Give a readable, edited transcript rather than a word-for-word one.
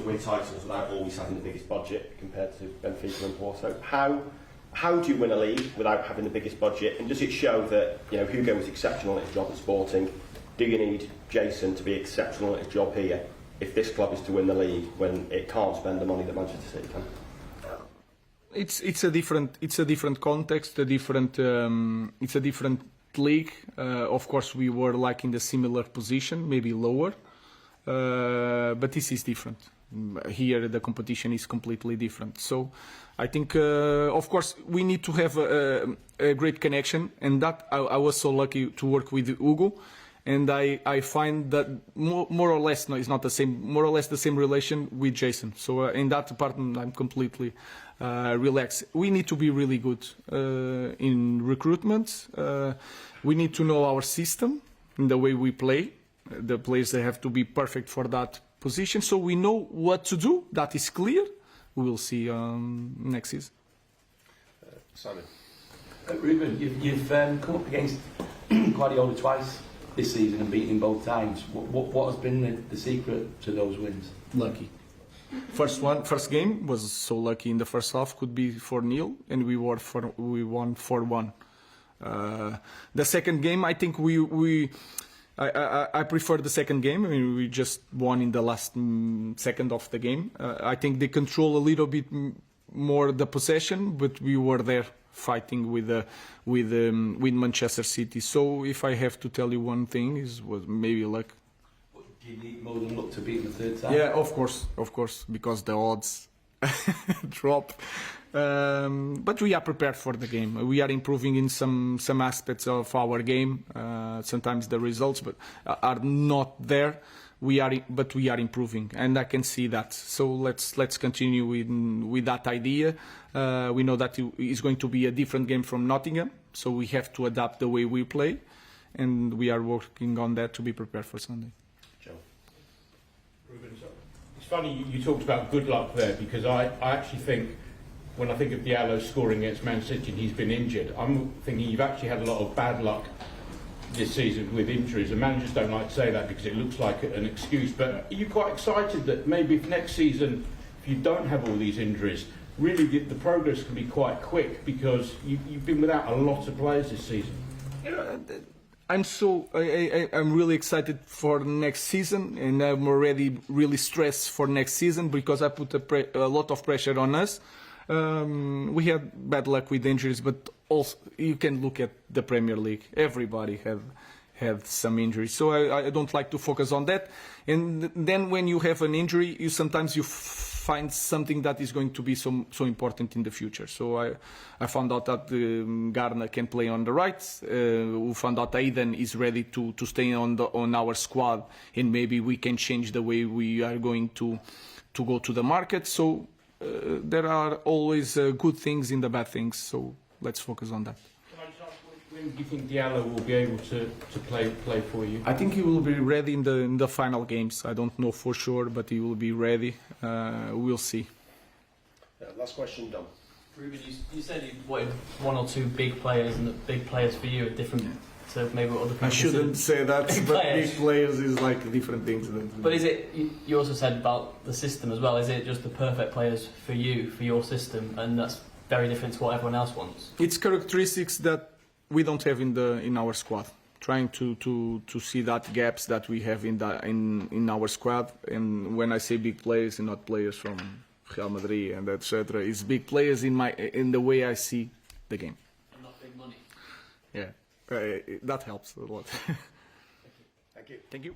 win titles without always having the biggest budget compared to Benfica and Porto. How do you win a league without having the biggest budget? And does it show that Hugo was exceptional at his job at Sporting? Do you need Jason to be exceptional at his job here if this club is to win the league when it can't spend the money that Manchester City can? It's a different context, it's a different league. Of course, we were like in the similar position, maybe lower, but this is different. Here, the competition is completely different. So, I think, of course, we need to have a great connection, and that I was so lucky to work with Hugo. And I find that more or less, no, it's not the same, more or less the same relation with Jason. So in that department, I'm completely relaxed. We need to be really good in recruitment. We need to know our system, in the way we play. The players, they have to be perfect for that position. So we know what to do. That is clear. We will see next season. Simon. Ruben, you've come up against Guardiola twice this season and beaten him both times. What has been the secret to those wins? Lucky. First game was so lucky in the first half, could be 4-0, and we won 4-1. The second game, I think I prefer the second game. I mean, we just won in the last second of the game. I think they control a little bit more the possession, but we were there fighting with Manchester City. So if I have to tell you one thing, was maybe luck. Do you need more than luck to beat them the third time? Yeah, of course, because the odds drop. But we are prepared for the game. We are improving in some aspects of our game. Sometimes the results are not there. But we are improving, and I can see that. So let's continue with that idea. We know that it's going to be a different game from Nottingham, so we have to adapt the way we play, and we are working on that to be prepared for Sunday. Joe. Ruben, it's funny you talked about good luck there, because I actually think, when I think of Diallo scoring against Man City and he's been injured, I'm thinking you've actually had a lot of bad luck this season with injuries, and managers don't like to say that because it looks like an excuse, but are you quite excited that maybe next season, if you don't have all these injuries, really the progress can be quite quick, because you've been without a lot of players this season? I'm really excited for next season, and I'm already really stressed for next season because I put a lot of pressure on us. We had bad luck with injuries, but also you can look at the Premier League. Everybody had some injuries, so I don't like to focus on that. And then when you have an injury, you sometimes find something that is going to be so important in the future. So I found out that Garner can play on the right. We found out Aiden is ready to stay on our squad, and maybe we can change the way we are going to go to the market. So. There are always good things in the bad things, so let's focus on that. Can I just ask, when do you think Diallo will be able to play for you? I think he will be ready in the final games. I don't know for sure, but he will be ready. We'll see. Last question, Dom. Ruben, you said you wanted one or two big players, and that big players for you are different to maybe what other people I shouldn't say that, but big players is like different things. But is it, you also said about the system as well, is it just the perfect players for you, for your system, and that's very different to what everyone else wants? It's characteristics that we don't have in our squad. Trying to see that gaps that we have in our squad, and when I say big players, and not players from Real Madrid and etc., it's big players in the way I see the game. And not big money. Yeah. That helps a lot. Thank you. Thank you.